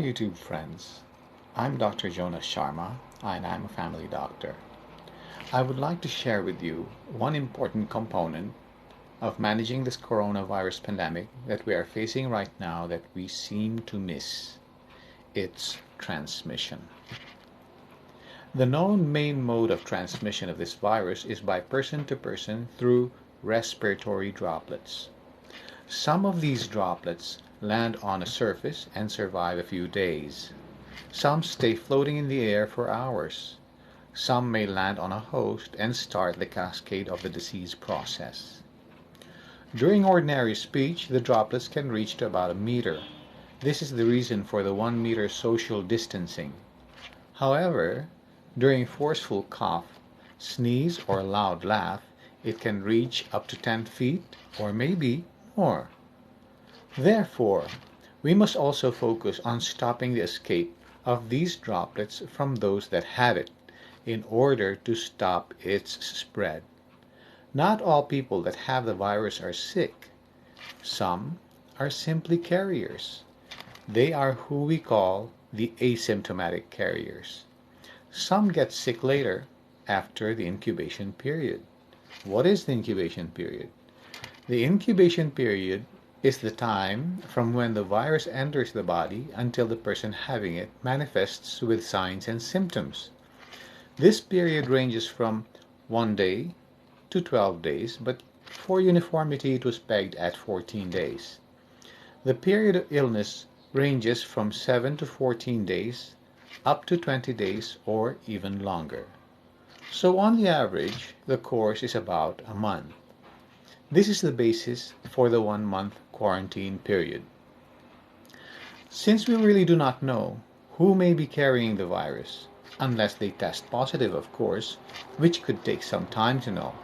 YouTube friends. I'm Dr. Jonas Sharma and I'm a family doctor. I would like to share with you one important component of managing this coronavirus pandemic that we are facing right now that we seem to miss. It's transmission. The known main mode of transmission of this virus is by person to person through respiratory droplets. Some of these droplets land on a surface and survive a few days. Some stay floating in the air for hours. Some may land on a host and start the cascade of the disease process. During ordinary speech, the droplets can reach to about a meter. This is the reason for the 1 meter social distancing. However, during forceful cough, sneeze, or loud laugh, it can reach up to 10 feet or maybe more. Therefore, we must also focus on stopping the escape of these droplets from those that have it in order to stop its spread. Not all people that have the virus are sick. Some are simply carriers. They are who we call the asymptomatic carriers. Some get sick later after the incubation period. What is the incubation period? The incubation period is the time from when the virus enters the body until the person having it manifests with signs and symptoms. This period ranges from 1 day to 12 days, but for uniformity it was pegged at 14 days. The period of illness ranges from 7 to 14 days, up to 20 days, or even longer. So on the average, the course is about a month. This is the basis for the 1-month quarantine period. Since we really do not know who may be carrying the virus, unless they test positive, of course, which could take some time to know,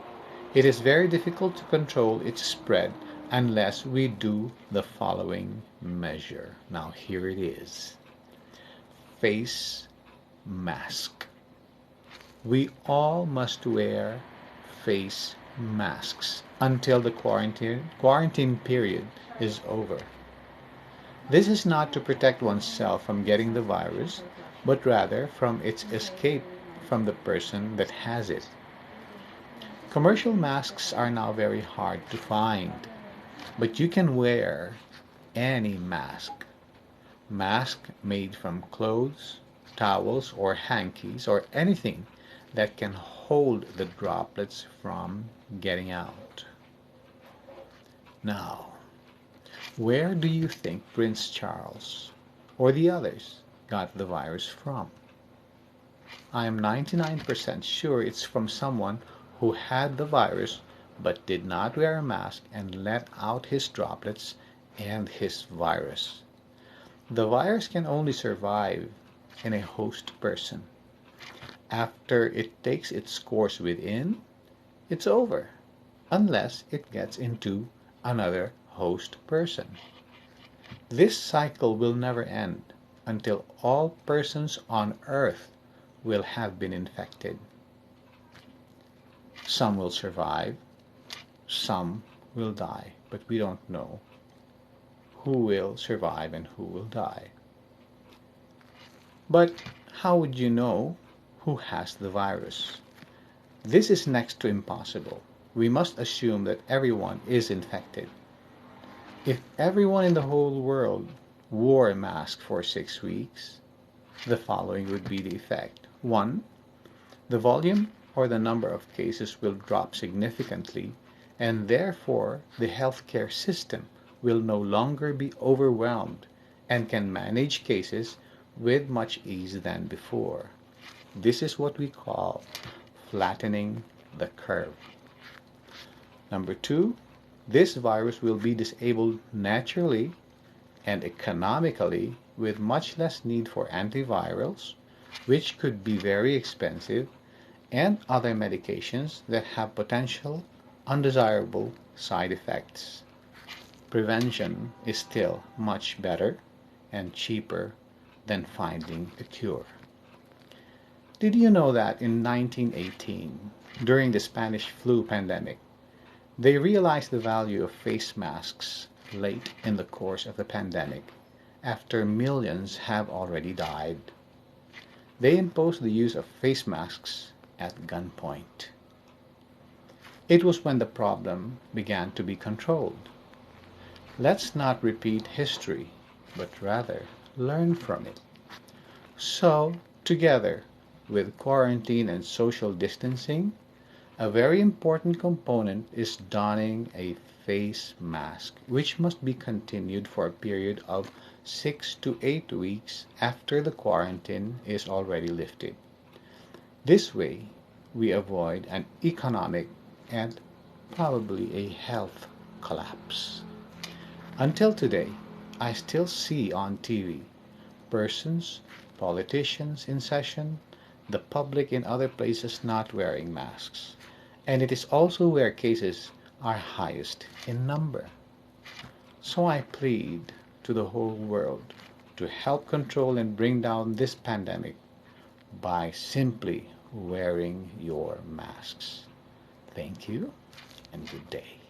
it is very difficult to control its spread unless we do the following measure. Now here it is. Face mask. We all must wear face masks until the quarantine period is over. This is not to protect oneself from getting the virus, but rather from its escape from the person that has it. Commercial masks are now very hard to find, but you can wear any mask. Mask made from clothes, towels, or hankies, or anything that can hold the droplets from getting out. Now, where do you think Prince Charles or the others got the virus from? I am 99% sure it's from someone who had the virus but did not wear a mask and let out his droplets and his virus. The virus can only survive in a host person. After it takes its course within, it's over, unless it gets into another host person. This cycle will never end until all persons on earth will have been infected. Some will survive, some will die, but we don't know who will survive and who will die. But how would you know who has the virus? This is next to impossible. We must assume that everyone is infected. If everyone in the whole world wore a mask for 6 weeks, the following would be the effect. 1. The volume or the number of cases will drop significantly, and therefore the healthcare system will no longer be overwhelmed and can manage cases with much ease than before. This is what we call flattening the curve. Number 2, this virus will be disabled naturally and economically with much less need for antivirals, which could be very expensive, and other medications that have potential undesirable side effects. Prevention is still much better and cheaper than finding a cure. Did you know that in 1918, during the Spanish flu pandemic, they realized the value of face masks late in the course of the pandemic, after millions have already died. They imposed the use of face masks at gunpoint. It was when the problem began to be controlled. Let's not repeat history, but rather learn from it. So, together with quarantine and social distancing, a very important component is donning a face mask, which must be continued for a period of 6 to 8 weeks after the quarantine is already lifted. This way, we avoid an economic and probably a health collapse. Until today, I still see on TV persons, politicians in session, the public in other places not wearing masks. And it is also where cases are highest in number. So I plead to the whole world to help control and bring down this pandemic by simply wearing your masks. Thank you and good day.